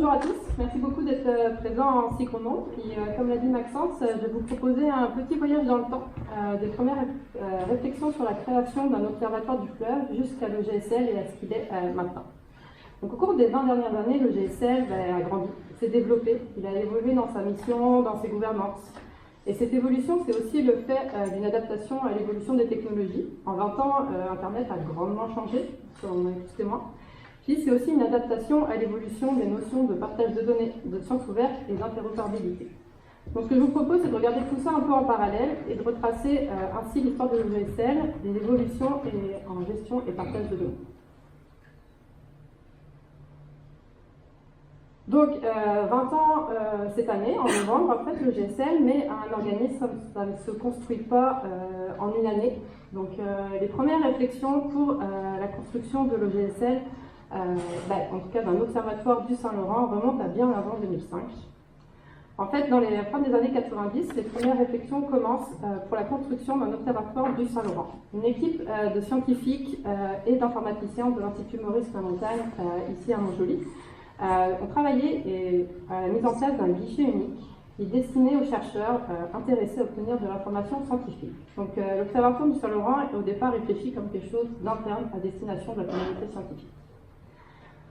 bonjour à tous, merci beaucoup d'être présents en si grand nombre. Et comme l'a dit Maxence, je vais vous proposer un petit voyage dans le temps, des premières réflexions sur la création d'un observatoire du fleuve jusqu'à l'EGSL et à ce qu'il est maintenant. Donc, au cours des 20 dernières années, l'EGSL a grandi, s'est développé, il a évolué dans sa mission, dans ses gouvernances. Et cette évolution, c'est aussi le fait d'une adaptation à l'évolution des technologies. En 20 ans, Internet a grandement changé, on en est tous témoins. Puis c'est aussi une adaptation à l'évolution des notions de partage de données, de sciences ouvertes et d'interopérabilité. Donc ce que je vous propose, c'est de regarder tout ça un peu en parallèle et de retracer ainsi l'histoire de l'EGSL, les évolutions en gestion et partage de données. Donc 20 ans cette année, en novembre, en fait, l'EGSL met un organisme, ça ne se construit pas en une année. Donc les premières réflexions pour la construction de l'EGSL, en tout cas d'un observatoire du Saint-Laurent, remonte à bien avant 2005. En fait, dans les fins des années 90, les premières réflexions commencent pour la construction d'un observatoire du Saint-Laurent. Une équipe de scientifiques et d'informaticiens de l'Institut Maurice-Lamontagne, ici à Montjoly, ont travaillé à la mise en place d'un guichet unique qui est destiné aux chercheurs intéressés à obtenir de l'information scientifique. Donc, l'observatoire du Saint-Laurent est au départ réfléchi comme quelque chose d'interne à destination de la communauté scientifique.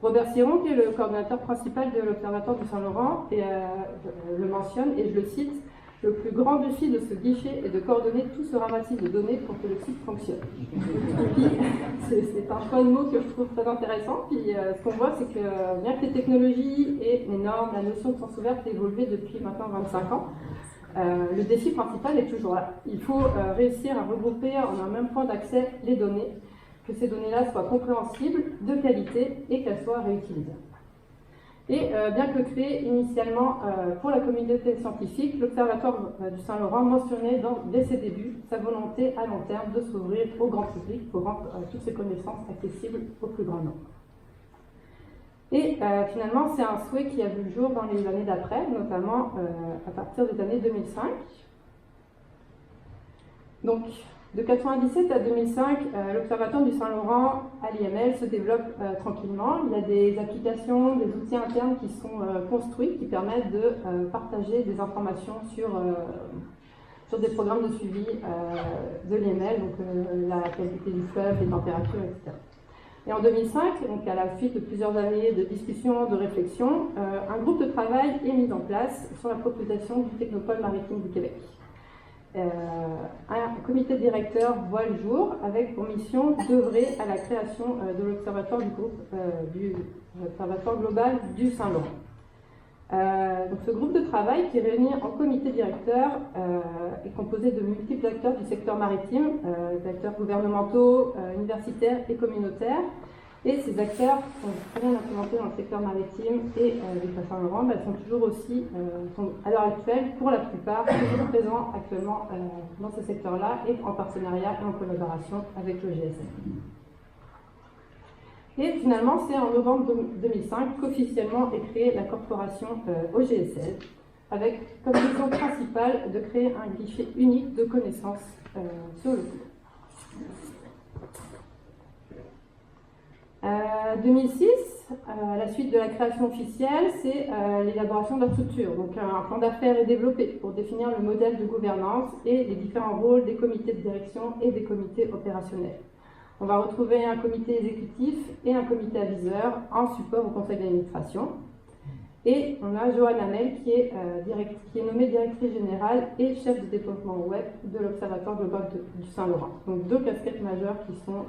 Robert Siron, qui est le coordinateur principal de l'Observatoire du Saint-Laurent, le mentionne, et je le cite, « Le plus grand défi de ce guichet est de coordonner tout ce ramassis de données pour que le site fonctionne. » C'est un choix de mots que je trouve très intéressant. Puis ce qu'on voit, c'est que bien que les technologies et les normes, la notion de science ouverte aient évolué depuis maintenant 25 ans, le défi principal est toujours là. Il faut réussir à regrouper en un même point d'accès les données, que ces données-là soient compréhensibles, de qualité et qu'elles soient réutilisables. Et bien que créé initialement pour la communauté scientifique, l'Observatoire du Saint-Laurent mentionnait dès ses débuts sa volonté à long terme de s'ouvrir au grand public pour rendre toutes ces connaissances accessibles au plus grand nombre. Et finalement, c'est un souhait qui a vu le jour dans les années d'après, notamment à partir des années 2005. Donc, de 1997 à 2005, l'Observatoire du Saint-Laurent à l'IML se développe tranquillement. Il y a des applications, des outils internes qui sont construits, qui permettent de partager des informations sur des programmes de suivi de l'IML, donc la qualité du fleuve, les températures, etc. Et en 2005, donc à la suite de plusieurs années de discussions, de réflexions, un groupe de travail est mis en place sur la proposition du Technopôle maritime du Québec. Un comité directeur voit le jour avec pour mission d'œuvrer à la création de l'observatoire du l'Observatoire global du Saint-Laurent. Donc ce groupe de travail qui est réuni en comité directeur est composé de multiples acteurs du secteur maritime, d'acteurs gouvernementaux, universitaires et communautaires. Et ces acteurs sont très bien implémentés dans le secteur maritime et du Saint-Laurent, sont toujours aussi, sont à l'heure actuelle, pour la plupart, toujours présents actuellement dans ce secteur-là et en partenariat et en collaboration avec le GSM. Et finalement, c'est en novembre 2005 qu'officiellement est créée la corporation OGSL, avec comme mission principale de créer un guichet unique de connaissances sur le fleuve. 2006, à la suite de la création officielle, c'est l'élaboration de la structure. Donc un plan d'affaires est développé pour définir le modèle de gouvernance et les différents rôles des comités de direction et des comités opérationnels. On va retrouver un comité exécutif et un comité aviseur en support au conseil d'administration. Et on a Joanne Hamel qui est nommée directrice générale et chef de développement web de l'Observatoire global du Saint-Laurent. Donc deux casquettes majeures qui sont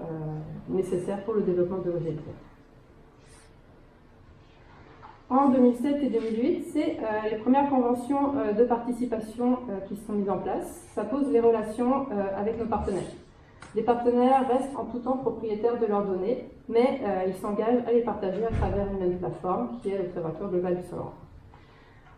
nécessaires pour le développement de l'OGSL. En 2007 et 2008, c'est les premières conventions de participation qui sont mises en place. Ça pose les relations avec nos partenaires. Les partenaires restent en tout temps propriétaires de leurs données, mais ils s'engagent à les partager à travers une même plateforme qui est l'Observatoire global du Saint-Laurent.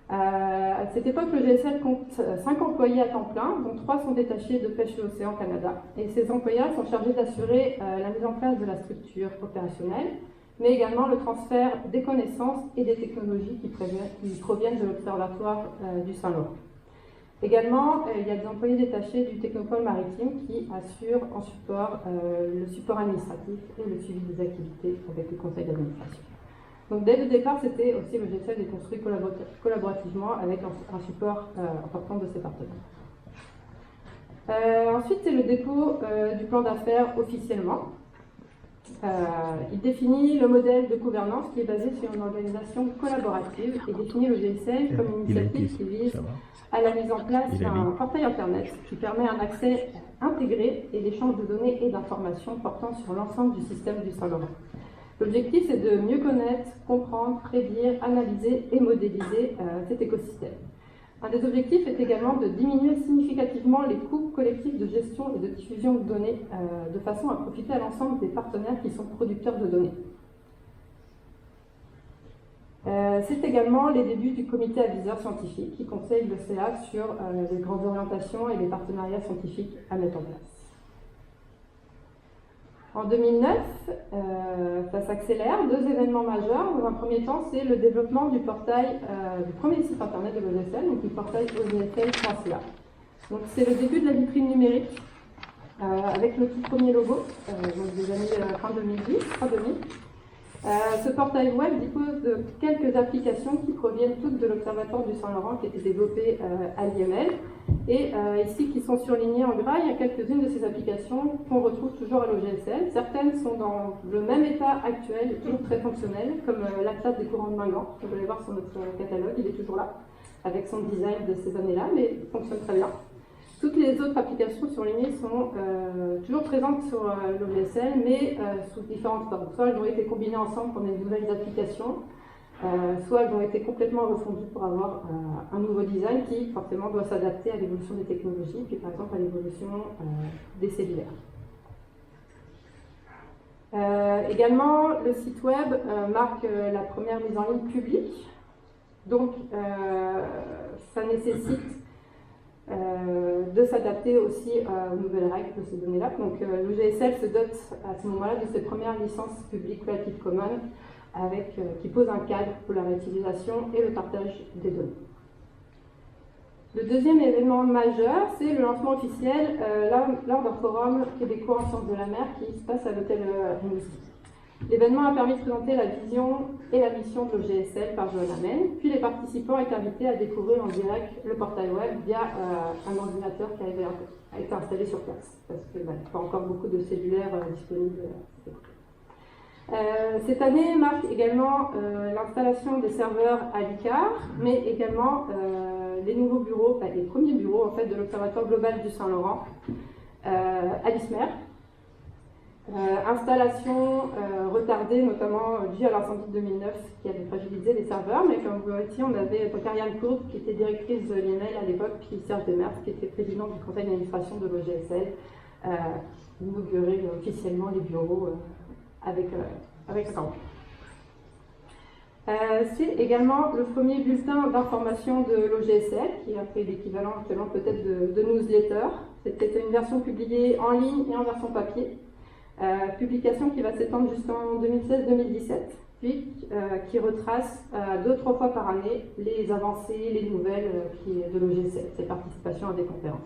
À cette époque, le GSL compte 5 employés à temps plein, dont 3 sont détachés de Pêche et Océan Canada. Et ces employés sont chargés d'assurer la mise en place de la structure opérationnelle, mais également le transfert des connaissances et des technologies qui proviennent de l'Observatoire du Saint-Laurent. Également, il y a des employés détachés du Technopôle maritime qui assurent en support le support administratif et le suivi des activités avec le conseil d'administration. Donc dès le départ, c'était aussi le GSL est construit collaborativement avec un support important de ses partenaires. Ensuite, c'est le dépôt du plan d'affaires officiellement. Il définit le modèle de gouvernance qui est basé sur une organisation collaborative et définit le GSL comme une initiative qui vise à la mise en place d'un portail Internet qui permet un accès intégré et l'échange de données et d'informations portant sur l'ensemble du système du Saint-Laurent. L'objectif, c'est de mieux connaître, comprendre, prédire, analyser et modéliser cet écosystème. Un des objectifs est également de diminuer significativement les coûts collectifs de gestion et de diffusion de données de façon à profiter à l'ensemble des partenaires qui sont producteurs de données. C'est également les débuts du comité aviseur scientifique qui conseille le CA sur les grandes orientations et les partenariats scientifiques à mettre en place. En 2009, ça s'accélère. Deux événements majeurs. Dans un premier temps, c'est le développement du portail, du premier site internet de l'OGSL, donc le portail ogsl.ca. Donc c'est le début de la vitrine numérique avec le tout premier logo, donc des années fin 2010, fin 2000. Ce portail web dispose de quelques applications qui proviennent toutes de l'Observatoire du Saint-Laurent qui a été développé à l'IML. Et ici, qui sont surlignées en gras, il y a quelques-unes de ces applications qu'on retrouve toujours à l'OGSL. Certaines sont dans le même état actuel, toujours très fonctionnelles, comme l'Atlas des courants de Mingan. Vous allez voir sur notre catalogue, il est toujours là, avec son design de ces années-là, mais il fonctionne très bien. Toutes les autres applications surlignées sont toujours présentes sur l'OGSL, mais sous différentes formes. Soit elles ont été combinées ensemble pour des nouvelles applications, soit elles ont été complètement refondues pour avoir un nouveau design qui forcément doit s'adapter à l'évolution des technologies, puis par exemple à l'évolution des cellulaires. Également, le site web marque la première mise en ligne publique, donc ça nécessite de s'adapter aussi aux nouvelles règles de ces données-là. Donc l'OGSL se dote à ce moment-là de ses premières licences publiques Creative Commons qui pose un cadre pour la réutilisation et le partage des données. Le deuxième événement majeur, c'est le lancement officiel lors d'un forum québécois en sciences de la mer qui se passe à l'hôtel Rimouski. L'événement a permis de présenter la vision et la mission de l'OGSL par Joanne Amel, puis les participants étaient invités à découvrir en direct le portail web via un ordinateur qui a été installé sur place, parce qu'il n'y a pas encore beaucoup de cellulaires disponibles. Cette année marque également l'installation des serveurs à l'ICAR, mais également les nouveaux bureaux, les premiers bureaux en fait, de l'Observatoire global du Saint-Laurent à l'ISMER. Installation retardée notamment due à l'incendie de 2009 qui avait fragilisé les serveurs, mais comme vous voyez ici, on avait Ariane Courbe qui était directrice de l'email à l'époque, puis Serge Demers qui était président du conseil d'administration de l'OGSL, inaugurer officiellement les bureaux avec ça. C'est également le premier bulletin d'information de l'OGSL, qui a fait l'équivalent actuellement peut-être de newsletter. C'était une version publiée en ligne et en version papier. Publication qui va s'étendre jusqu'en 2016-2017, puis qui retrace 2-3 fois par année les avancées, les nouvelles de l'OGSL, ses participations à des conférences.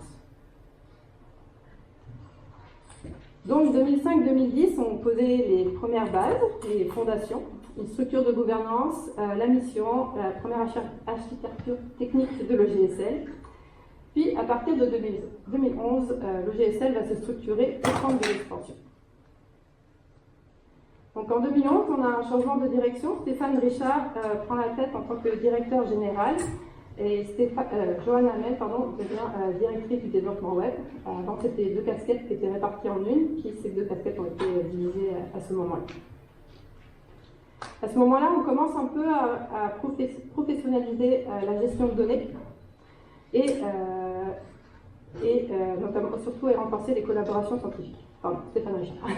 Donc 2005-2010 ont posé les premières bases, les fondations, une structure de gouvernance, la mission, la première architecture technique de l'OGSL. Puis à partir de 2011, l'OGSL va se structurer au centre de l'expansion. Donc en 2011, on a un changement de direction. Stéphane Richard prend la tête en tant que directeur général et Joanne Amel devient directrice du développement web. Avant, c'était 2 casquettes qui étaient réparties en une, puis ces 2 casquettes ont été divisées à ce moment-là. À ce moment-là, on commence un peu à professionnaliser la gestion de données et notamment, surtout à renforcer les collaborations scientifiques. Pardon, Stéphane Richard.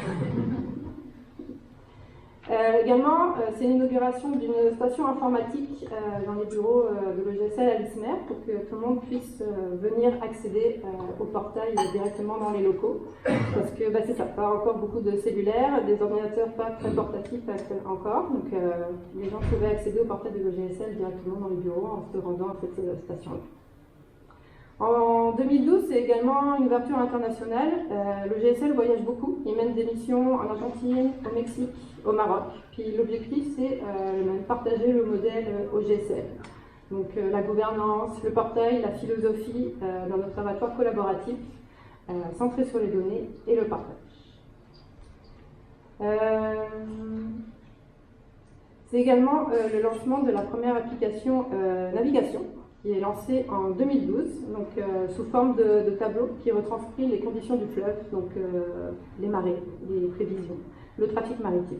Également, c'est l'inauguration d'une station informatique dans les bureaux de l'OGSL à l'ISMER pour que tout le monde puisse venir accéder au portail directement dans les locaux. Parce que c'est ça, pas encore beaucoup de cellulaires, des ordinateurs pas très portatifs encore. Donc les gens pouvaient accéder au portail de l'OGSL directement dans les bureaux en se rendant à cette station-là. En 2012, c'est également une ouverture internationale. Le GSL voyage beaucoup. Il mène des missions en Argentine, au Mexique, au Maroc. Puis l'objectif, c'est de partager le modèle au GSL. Donc la gouvernance, le portail, la philosophie d'un observatoire collaboratif centré sur les données et le partage. C'est également le lancement de la première application navigation qui est lancée en 2012, donc sous forme de tableau qui retranscrit les conditions du fleuve, donc les marées, les prévisions, le trafic maritime.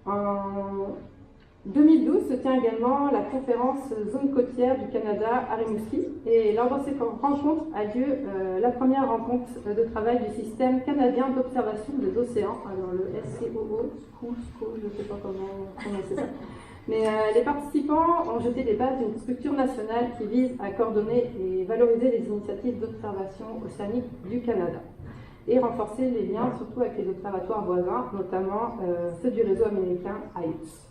En 2012 se tient également la conférence Zone côtière du Canada à Rimouski, et lors de cette rencontre a lieu la première rencontre de travail du système canadien d'observation des océans, alors le SCOO, je ne sais pas comment c'est ça. Mais les participants ont jeté les bases d'une structure nationale qui vise à coordonner et valoriser les initiatives d'observation océanique du Canada et renforcer les liens surtout avec les observatoires voisins, notamment ceux du réseau américain IOS.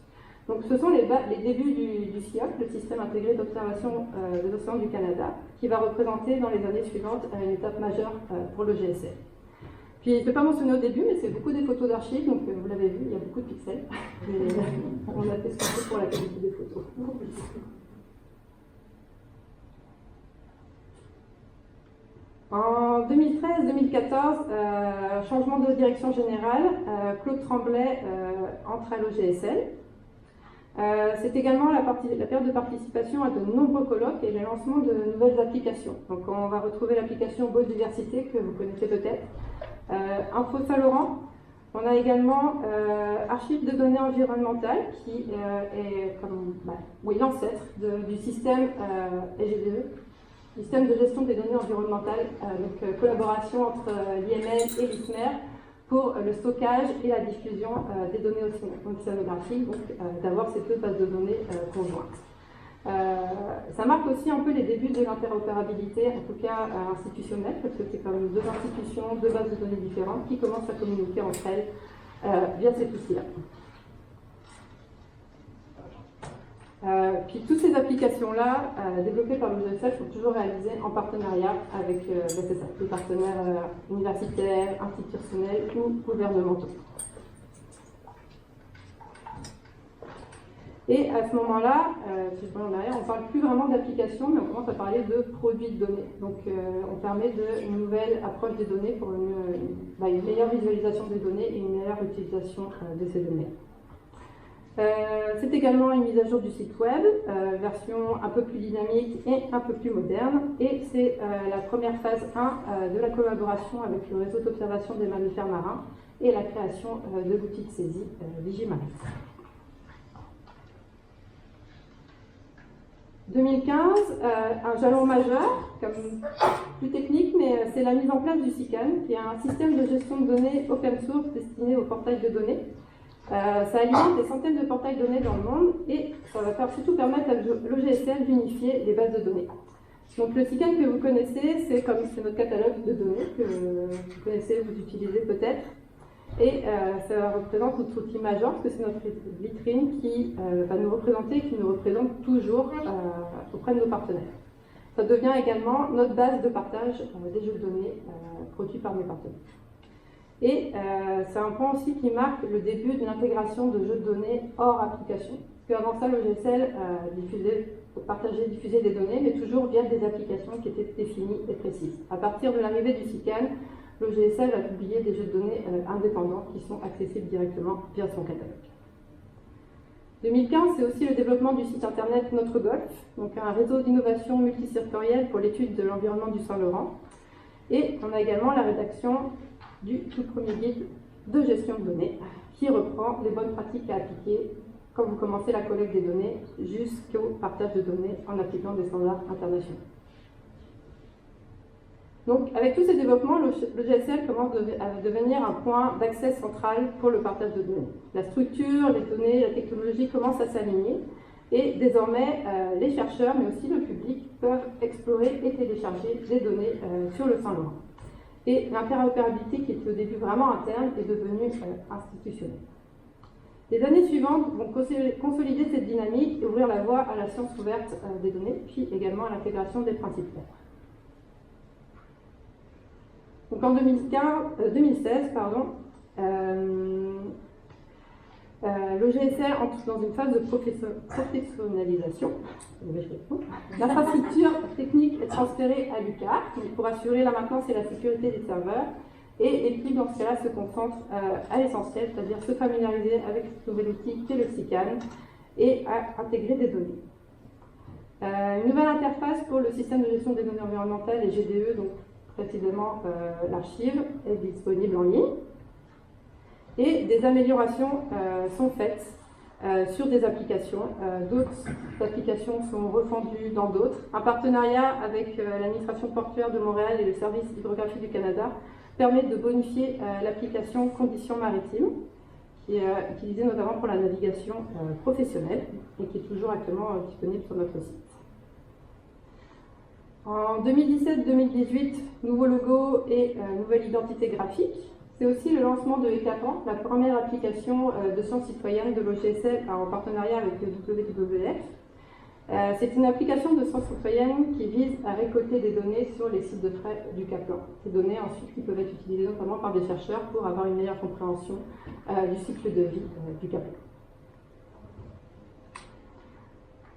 Donc ce sont les débuts du SIOC, le système intégré d'observation des océans du Canada, qui va représenter dans les années suivantes une étape majeure pour le GSL. Puis je ne l'ai pas mentionné au début, mais c'est beaucoup des photos d'archives, donc vous l'avez vu, il y a beaucoup de pixels. On a fait ce qu'on peut pour la qualité des photos. En 2013-2014, changement de direction générale, Claude Tremblay entre à l'OGSL. C'est également la période de participation à de nombreux colloques et le lancement de nouvelles applications. Donc on va retrouver l'application Biodiversité que vous connaissez peut-être, Info Saint-Laurent. On a également Archives de données environnementales qui est l'ancêtre du système SGDE, système de gestion des données environnementales, donc collaboration entre l'IML et l'ISMER pour le stockage et la diffusion des données océanographiques, donc d'avoir ces deux bases de données conjointes. Ça marque aussi un peu les débuts de l'interopérabilité, en tout cas institutionnelle, parce que c'est comme deux institutions, deux bases de données différentes qui commencent à communiquer entre elles via cet outil-là. Puis toutes ces applications-là, développées par le GSL, sont toujours réalisées en partenariat avec des partenaires universitaires, institutionnels ou gouvernementaux. Et à ce moment-là, si je reviens en arrière, on ne parle plus vraiment d'application, mais on commence à parler de produits de données. Donc on permet une nouvelle approche des données pour une meilleure visualisation des données et une meilleure utilisation de ces données. C'est également une mise à jour du site web, version un peu plus dynamique et un peu plus moderne. Et c'est la première phase 1 de la collaboration avec le réseau d'observation des mammifères marins et la création de l'outil de saisie Vigimaris. 2015, un jalon majeur, comme plus technique, mais c'est la mise en place du SICAN, qui est un système de gestion de données open source destiné au portail de données. Ça alimente des centaines de portails de données dans le monde et ça va surtout permettre à l'OGSL d'unifier les bases de données. Donc le SICAN que vous connaissez, c'est notre catalogue de données que vous connaissez, vous utilisez peut-être. Et ça représente notre outil majeur, parce que c'est notre vitrine qui va nous représenter et qui nous représente toujours auprès de nos partenaires. Ça devient également notre base de partage des jeux de données produits par mes partenaires. Et c'est un point aussi qui marque le début de l'intégration de jeux de données hors application. Parce qu'avant ça, le GSL diffusait des données, mais toujours via des applications qui étaient définies et précises. À partir de l'arrivée du SICAN, le GSL a publié des jeux de données indépendants qui sont accessibles directement via son catalogue. 2015, c'est aussi le développement du site internet Notre Golfe, donc un réseau d'innovation multisectorielle pour l'étude de l'environnement du Saint-Laurent. Et on a également la rédaction du tout premier guide de gestion de données qui reprend les bonnes pratiques à appliquer quand vous commencez la collecte des données jusqu'au partage de données en appliquant des standards internationaux. Donc, avec tous ces développements, le GSL commence à devenir un point d'accès central pour le partage de données. La structure, les données, la technologie commencent à s'aligner et désormais, les chercheurs, mais aussi le public, peuvent explorer et télécharger des données sur le Saint-Laurent. Et l'interopérabilité, qui était au début vraiment interne, est devenue institutionnelle. Les années suivantes vont consolider cette dynamique et ouvrir la voie à la science ouverte des données, puis également à l'intégration des principes clairs. Donc en 2016, l'OGSL entre dans une phase de professionnalisation. L'infrastructure technique est transférée à l'UQAR pour assurer la maintenance et la sécurité des serveurs. Et l'équipe, dans ce cas-là, se concentre à l'essentiel, c'est-à-dire se familiariser avec ce nouvel outil qui est le SICAN et à intégrer des données. Une nouvelle interface pour le système de gestion des données environnementales et GDE, donc précisément l'archive, est disponible en ligne. Et des améliorations sont faites sur des applications. D'autres applications sont refendues dans d'autres. Un partenariat avec l'administration portuaire de Montréal et le service hydrographique du Canada permet de bonifier l'application Conditions maritimes, qui est utilisée notamment pour la navigation professionnelle et qui est toujours actuellement disponible sur notre site. En 2017-2018, nouveau logo et nouvelle identité graphique. C'est aussi le lancement de ECAPAN, la première application de sciences citoyennes de l'OGSL en partenariat avec le WWF. C'est une application de sciences citoyennes qui vise à récolter des données sur les sites de frais du Kaplan. Ces données ensuite qui peuvent être utilisées notamment par des chercheurs pour avoir une meilleure compréhension du cycle de vie du Kaplan.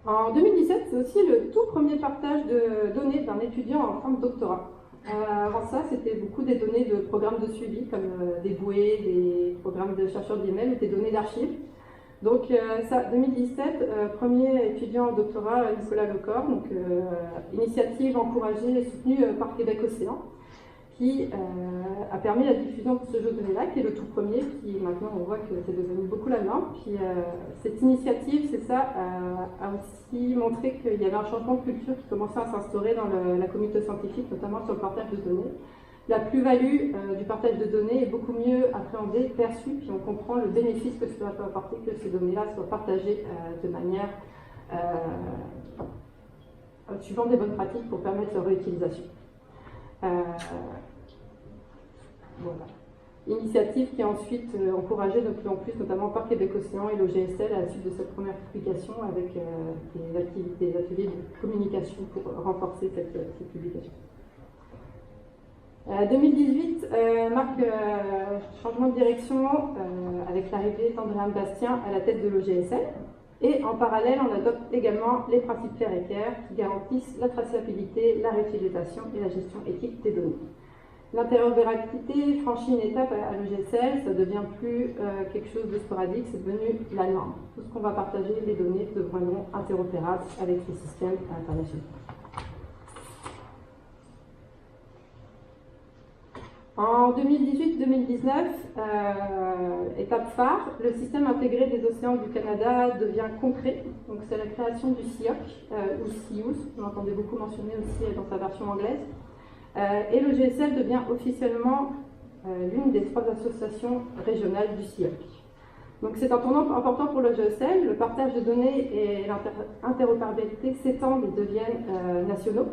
En 2017, c'est aussi le tout premier partage de données d'un étudiant en fin de doctorat. Avant ça, c'était beaucoup des données de programmes de suivi, comme des bouées, des programmes de chercheurs d'email ou des données d'archives. Donc, 2017, premier étudiant en doctorat, Nicolas Lecor, donc initiative encouragée et soutenue par Québec Océan, qui a permis la diffusion de ce jeu de données-là, qui est le tout premier, qui maintenant on voit que c'est devenu beaucoup la norme. Puis cette initiative, c'est ça, a aussi montré qu'il y avait un changement de culture qui commençait à s'instaurer dans la communauté scientifique, notamment sur le partage de données. La plus-value du partage de données est beaucoup mieux appréhendée, perçue, puis on comprend le bénéfice que cela peut apporter que ces données-là soient partagées de manière suivant des bonnes pratiques pour permettre leur réutilisation. Voilà. Initiative qui est ensuite encouragée de plus en plus, notamment par Québec Océan et l'OGSL à la suite de cette première publication avec des ateliers de communication pour renforcer cette publication. 2018 marque changement de direction avec l'arrivée d'Andréane Bastien à la tête de l'OGSL. Et en parallèle, on adopte également les principes clairs et clairs qui garantissent la traçabilité, la réutilisation et la gestion éthique des données. L'interopérabilité franchit une étape à l'OGSL, ça devient plus quelque chose de sporadique, c'est devenu la norme. Tout ce qu'on va partager, les données deviendront interopérables avec les systèmes internationaux. En 2018-2019, étape phare, le système intégré des océans du Canada devient concret. Donc c'est la création du CIOC, ou CIOS, on l'entendait beaucoup mentionner aussi dans sa version anglaise. Et le GSL devient officiellement l'une des 3 associations régionales du CIOC. Donc c'est un tournant important pour le GSL, le partage de données et l'interopérabilité s'étendent et deviennent nationaux.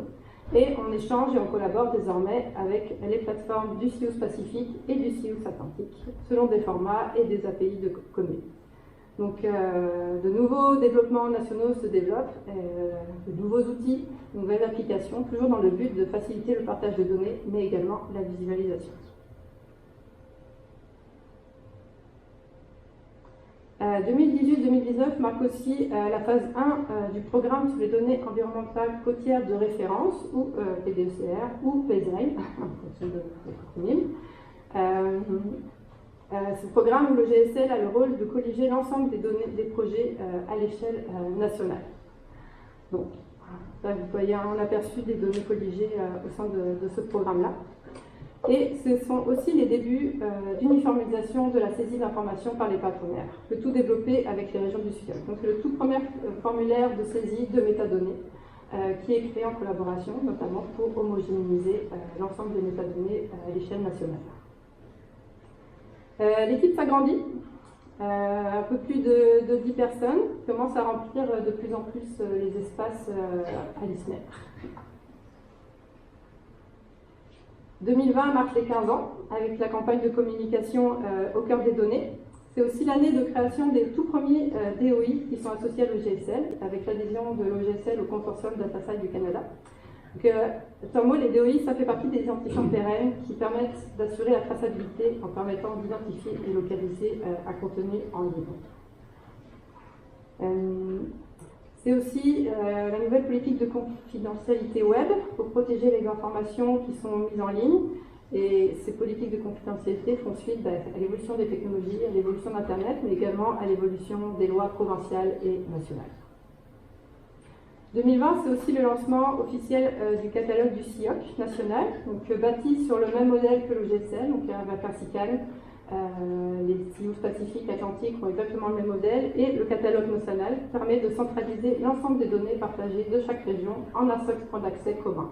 Et on échange et on collabore désormais avec les plateformes du CIOS Pacifique et du CIOS Atlantique, selon des formats et des API communs. Donc de nouveaux développements nationaux se développent, de nouveaux outils, de nouvelles applications, toujours dans le but de faciliter le partage de données, mais également la visualisation. 2018-2019 marque aussi la phase 1 du programme sur les données environnementales côtières de référence, ou PDECR, ou PESREIN, en fonction de l'acronyme. Ce programme où le GSL a le rôle de colliger l'ensemble des données des projets à l'échelle nationale. Donc, là, vous voyez un aperçu des données colligées au sein de ce programme-là. Et ce sont aussi les débuts d'uniformisation de la saisie d'informations par les partenaires, le tout développé avec les régions du CIOC. Donc c'est le tout premier formulaire de saisie de métadonnées qui est créé en collaboration, notamment pour homogénéiser l'ensemble des métadonnées à l'échelle nationale. L'équipe s'agrandit, un peu plus de 10 personnes, commence à remplir de plus en plus les espaces à l'ISMER. 2020 marque les 15 ans, avec la campagne de communication au cœur des données. C'est aussi l'année de création des tout premiers DOI qui sont associés à l'OGSL, avec l'adhésion de l'OGSL au consortium DataSite du Canada. Donc, les DOI, ça fait partie des identifiants pérennes qui permettent d'assurer la traçabilité en permettant d'identifier et localiser un contenu en ligne. C'est aussi la nouvelle politique de confidentialité web pour protéger les informations qui sont mises en ligne. Et ces politiques de confidentialité font suite à l'évolution des technologies, à l'évolution d'Internet, mais également à l'évolution des lois provinciales et nationales. 2020, c'est aussi le lancement officiel du catalogue du CIOC national, donc bâti sur le même modèle que l'OGSL, donc avec un SICAN. Les CIOs Pacifique, Atlantique ont exactement le même modèle, et le catalogue national permet de centraliser l'ensemble des données partagées de chaque région en un seul point d'accès commun.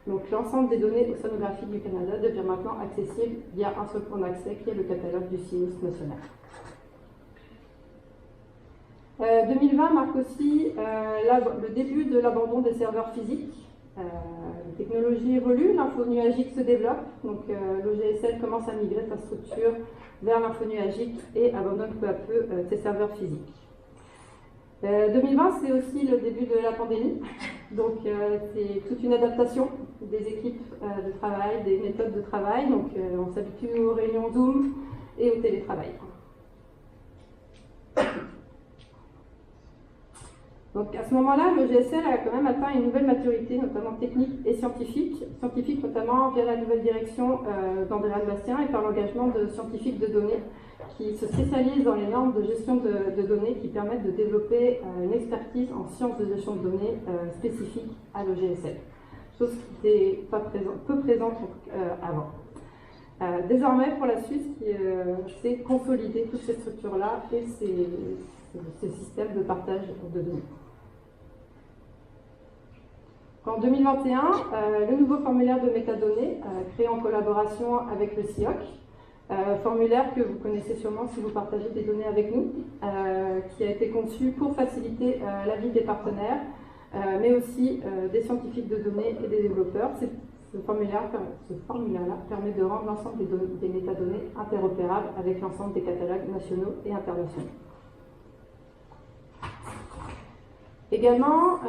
Donc l'ensemble des données océanographiques du Canada devient maintenant accessible via un seul point d'accès qui est le catalogue du CIOS national. 2020 marque aussi le début de l'abandon des serveurs physiques. Les technologies évoluent, l'info nuagique se développe, donc l'OGSL commence à migrer sa structure vers l'info nuagique et abandonne peu à peu ses serveurs physiques. 2020, c'est aussi le début de la pandémie, donc c'est toute une adaptation des équipes de travail, des méthodes de travail, donc on s'habitue aux réunions Zoom et au télétravail. Donc à ce moment-là, le GSL a quand même atteint une nouvelle maturité, notamment technique et scientifique notamment via la nouvelle direction d'Andréane Bastien et par l'engagement de scientifiques de données qui se spécialisent dans les normes de gestion de données qui permettent de développer une expertise en sciences de gestion de données spécifique à l'OGSL, chose qui n'était peu présente avant. Désormais, pour la suite, c'est consolider toutes ces structures-là et ces systèmes de partage de données. En 2021, le nouveau formulaire de métadonnées, créé en collaboration avec le CIOC, formulaire que vous connaissez sûrement si vous partagez des données avec nous, qui a été conçu pour faciliter la vie des partenaires, mais aussi des scientifiques de données et des développeurs. Ce formulaire-là permet de rendre l'ensemble des métadonnées interopérables avec l'ensemble des catalogues nationaux et internationaux. Également,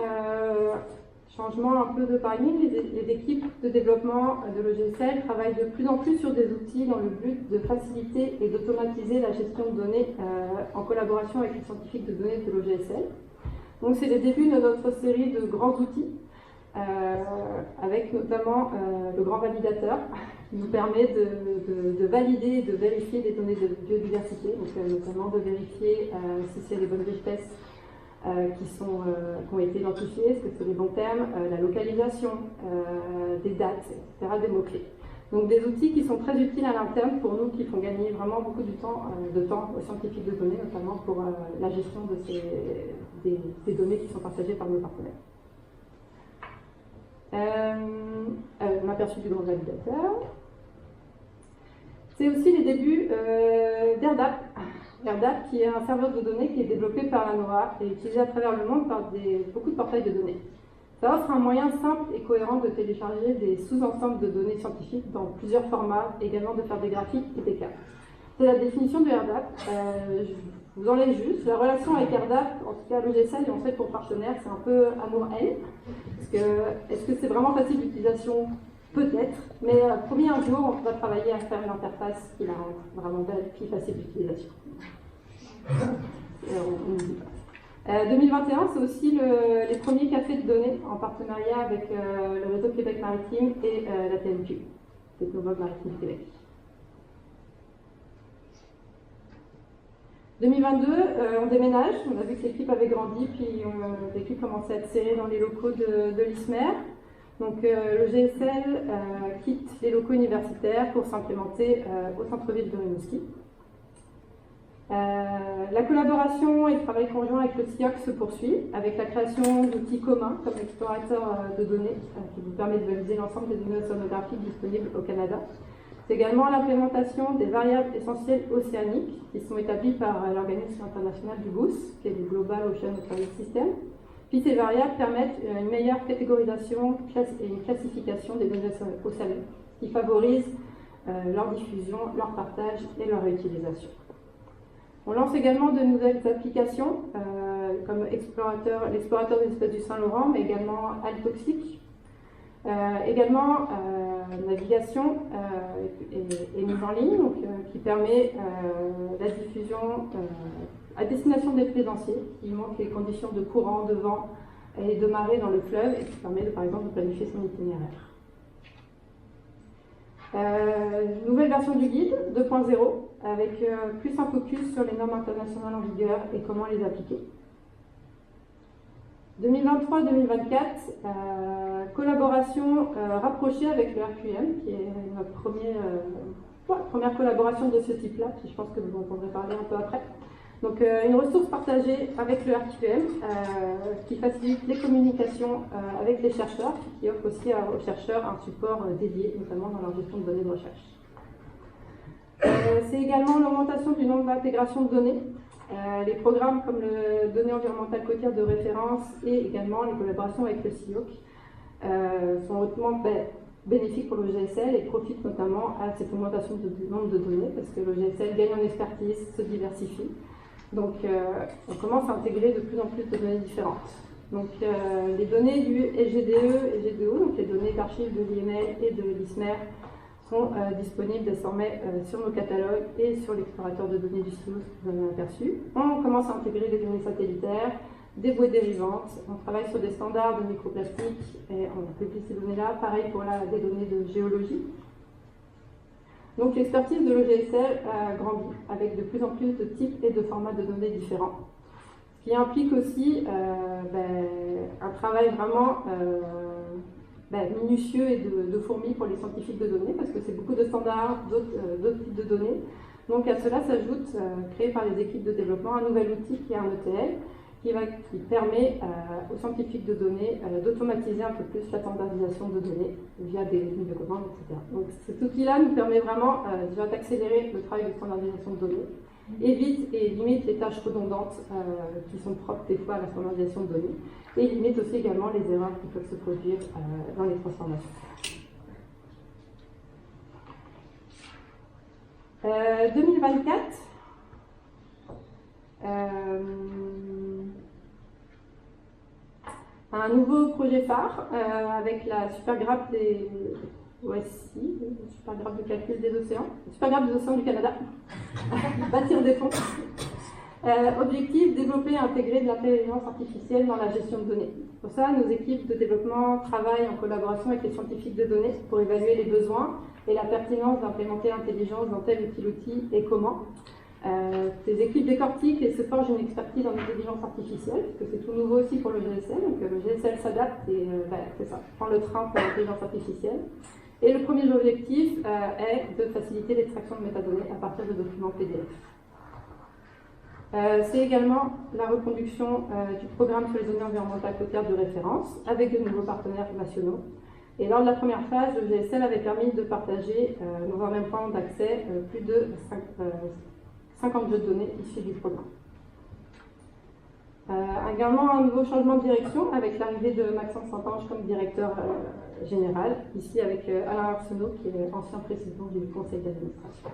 changement un peu de paradigme, les équipes de développement de l'OGSL travaillent de plus en plus sur des outils dans le but de faciliter et d'automatiser la gestion de données en collaboration avec les scientifiques de données de l'OGSL. Donc c'est le début de notre série de grands outils, avec notamment le grand validateur qui nous permet de valider et de vérifier des données de biodiversité, donc notamment de vérifier si c'est les bonnes espèces qui ont été identifiées, est-ce que c'est les bons termes, la localisation, des dates, etc., des mots-clés. Donc des outils qui sont très utiles à l'interne pour nous, qui font gagner vraiment beaucoup de temps aux scientifiques de données, notamment pour la gestion de des données qui sont partagées par nos partenaires. Un aperçu du grand validateur. C'est aussi les débuts d'AirDAP. AirDAP qui est un serveur de données qui est développé par la NOAA et utilisé à travers le monde par beaucoup de portails de données. Ça offre un moyen simple et cohérent de télécharger des sous-ensembles de données scientifiques dans plusieurs formats, également de faire des graphiques et des cartes. C'est la définition de AirDAP. Je vous en laisse juste. La relation avec AirDAP, en tout cas l'OGSL et on sait pour partenaire, c'est un peu amour-haine. Est-ce que c'est vraiment facile d'utilisation? Peut-être, mais promis un jour, on va travailler à faire une interface qui la rend vraiment belle, qui facile d'utilisation. 2021, c'est aussi les premiers cafés de données en partenariat avec le réseau Québec Maritime et la TMQ, Technovogue Maritime Québec. 2022, on déménage, on a vu que l'équipe avait grandi, puis l'équipe commençait à être serrée dans les locaux de l'ISMER. Donc le GSL quitte les locaux universitaires pour s'implémenter au centre-ville de Rimouski. La collaboration et le travail conjoint avec le CIOC se poursuit avec la création d'outils communs comme l'explorateur de données qui vous permet de valider l'ensemble des données océanographiques disponibles au Canada. C'est également l'implémentation des variables essentielles océaniques qui sont établies par l'organisme international du GOOS, qui est le Global Ocean Economic System. Puis ces variables permettent une meilleure catégorisation et une classification des données océaniques qui favorisent leur diffusion, leur partage et leur réutilisation. On lance également de nouvelles applications, comme l'explorateur des espèces du Saint-Laurent, mais également Altoxic. Également navigation et mise en ligne, donc, qui permet la diffusion à destination des plaisanciers, qui montre les conditions de courant, de vent et de marée dans le fleuve, et qui permet par exemple de planifier son itinéraire. Nouvelle version du guide 2.0 avec plus un focus sur les normes internationales en vigueur et comment les appliquer. 2023-2024, collaboration rapprochée avec le RQM, qui est notre première collaboration de ce type-là, puis je pense que vous entendrez parler un peu après. Donc une ressource partagée avec le RQM qui facilite les communications avec les chercheurs, qui offre aussi aux chercheurs un support dédié, notamment dans leur gestion de données de recherche. C'est également l'augmentation du nombre d'intégrations de données. Les programmes comme le Données environnementales côtières de référence et également les collaborations avec le CIOC sont hautement bénéfiques pour le GSL et profitent notamment à cette augmentation du nombre de données parce que le GSL gagne en expertise, se diversifie. Donc on commence à intégrer de plus en plus de données différentes. Donc les données du SGDE et GDO, donc les données d'archives de l'IML et de l'ISMER, sont disponibles désormais sur nos catalogues et sur l'explorateur de données du SIOS que vous avez aperçu. On commence à intégrer des données satellitaires, des bouées dérivantes, on travaille sur des standards de microplastiques et on publie ces données-là, pareil pour des données de géologie. Donc l'expertise de l'OGSL grandit avec de plus en plus de types et de formats de données différents, ce qui implique aussi un travail vraiment minutieux et de fourmi pour les scientifiques de données, parce que c'est beaucoup de standards, d'autres types de données. Donc à cela s'ajoute, créé par les équipes de développement, un nouvel outil qui est un ETL, qui permet aux scientifiques de données d'automatiser un peu plus la standardisation de données via des lignes de commande, etc. Donc cet outil-là nous permet vraiment déjà d'accélérer le travail de standardisation de données, évite et limite les tâches redondantes qui sont propres des fois à la standardisation de données, et limite aussi également les erreurs qui peuvent se produire dans les transformations. 2024, un nouveau projet phare avec la supergrappe des OSI, supergrappe de calcul des océans, supergrappe des océans du Canada, bâtir des fonds. Objectif, développer et intégrer de l'intelligence artificielle dans la gestion de données. Pour ça, nos équipes de développement travaillent en collaboration avec les scientifiques de données pour évaluer les besoins et la pertinence d'implémenter l'intelligence dans tel ou tel outil et comment. Ces équipes décortiquent et se forgent une expertise en intelligence artificielle, parce que c'est tout nouveau aussi pour le GSL, donc le GSL s'adapte et c'est ça, prend le train pour l'intelligence artificielle. Et le premier objectif est de faciliter l'extraction de métadonnées à partir de documents PDF. C'est également la reconduction du programme sur les données environnementales côtières de référence avec de nouveaux partenaires nationaux. Et lors de la première phase, le GSL avait permis de partager, dans un même point d'accès, plus de 50 jeux de données issus du programme. Également un nouveau changement de direction avec l'arrivée de Maxence Saint-Ange comme directeur général, ici avec Alain Arsenault qui est ancien président du conseil d'administration.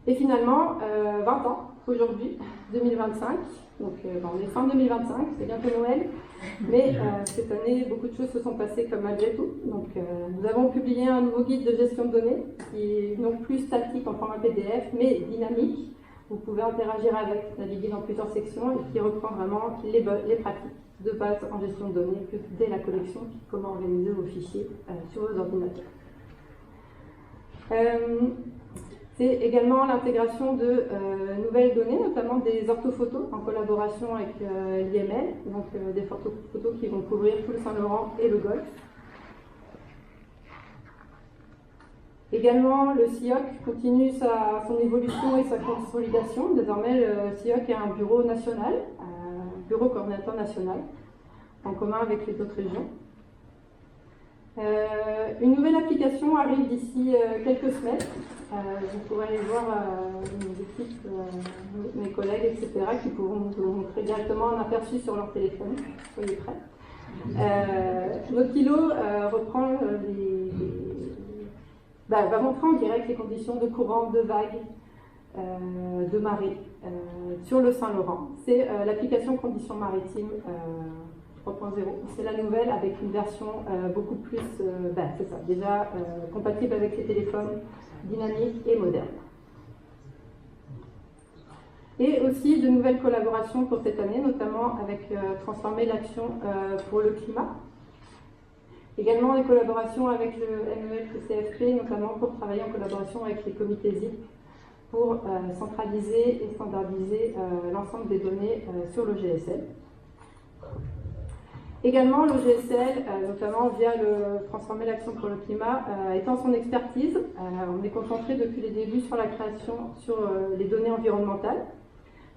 Et finalement, 20 ans, aujourd'hui, 2025, donc on est fin 2025, c'est bientôt Noël, mais cette année, beaucoup de choses se sont passées comme malgré tout. Donc nous avons publié un nouveau guide de gestion de données, qui est non plus statique en format PDF, mais dynamique. Vous pouvez interagir avec, naviguer dans plusieurs sections, et qui reprend vraiment les pratiques de base en gestion de données, dès la collection, puis comment organiser vos fichiers sur vos ordinateurs. C'est également l'intégration de nouvelles données, notamment des orthophotos en collaboration avec l'IML, donc des photos qui vont couvrir tout le Saint-Laurent et le Golfe. Également, le CIOC continue son évolution et sa consolidation. Désormais, le CIOC est un bureau national, bureau coordinateur national, en commun avec les autres régions. Une nouvelle application arrive d'ici quelques semaines. Vous pourrez aller voir nos équipes, mes collègues, etc., qui pourront vous montrer directement un aperçu sur leur téléphone. Soyez prêts. Nautilo reprend va montrer en direct les conditions de courant, de vagues, de marée sur le Saint-Laurent. C'est l'application Conditions maritimes 3.0. C'est la nouvelle avec une version beaucoup plus, c'est ça, déjà compatible avec les téléphones dynamiques et modernes. Et aussi de nouvelles collaborations pour cette année, notamment avec Transformer l'action pour le climat. Également des collaborations avec le MEF et CFP, notamment pour travailler en collaboration avec les comités ZIP pour centraliser et standardiser l'ensemble des données sur le GSL. Également, le GSL, notamment via le Transformer l'action pour le climat, étant son expertise, on est concentré depuis les débuts sur la création sur les données environnementales.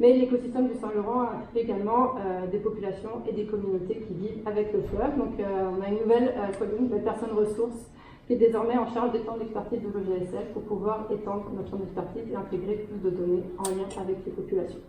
Mais l'écosystème du Saint-Laurent inclut également des populations et des communautés qui vivent avec le fleuve. Donc on a une nouvelle personne ressource qui est désormais en charge d'étendre l'expertise de l'OGSL pour pouvoir étendre notre expertise et intégrer plus de données en lien avec les populations.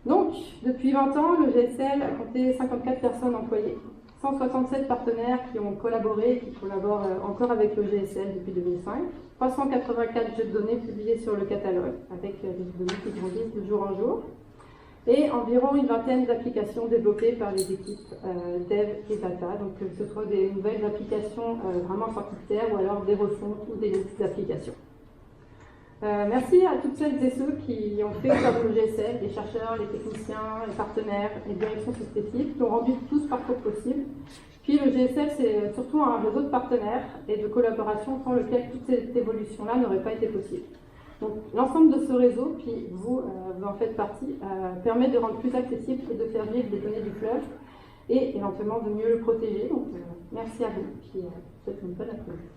Donc, depuis 20 ans, le GSL a compté 54 personnes employées, 167 partenaires qui ont collaboré et qui collaborent encore avec le GSL depuis 2005, 384 jeux de données publiés sur le catalogue, avec des données qui grandissent de jour en jour, et environ une vingtaine d'applications développées par les équipes dev et data, donc que ce soit des nouvelles applications vraiment sorties de terre ou alors des refontes ou des listes d'applications. Merci à toutes celles et ceux qui ont fait comme le GSL, les chercheurs, les techniciens, les partenaires, les directions successives, qui ont rendu tout ce parcours possible. Puis le GSL, c'est surtout un réseau de partenaires et de collaboration sans lequel toute cette évolution-là n'aurait pas été possible. Donc l'ensemble de ce réseau, puis vous en faites partie, permet de rendre plus accessible et de faire vivre les données du fleuve et éventuellement de mieux le protéger. Donc merci à vous, puis je vous souhaite une bonne après-midi.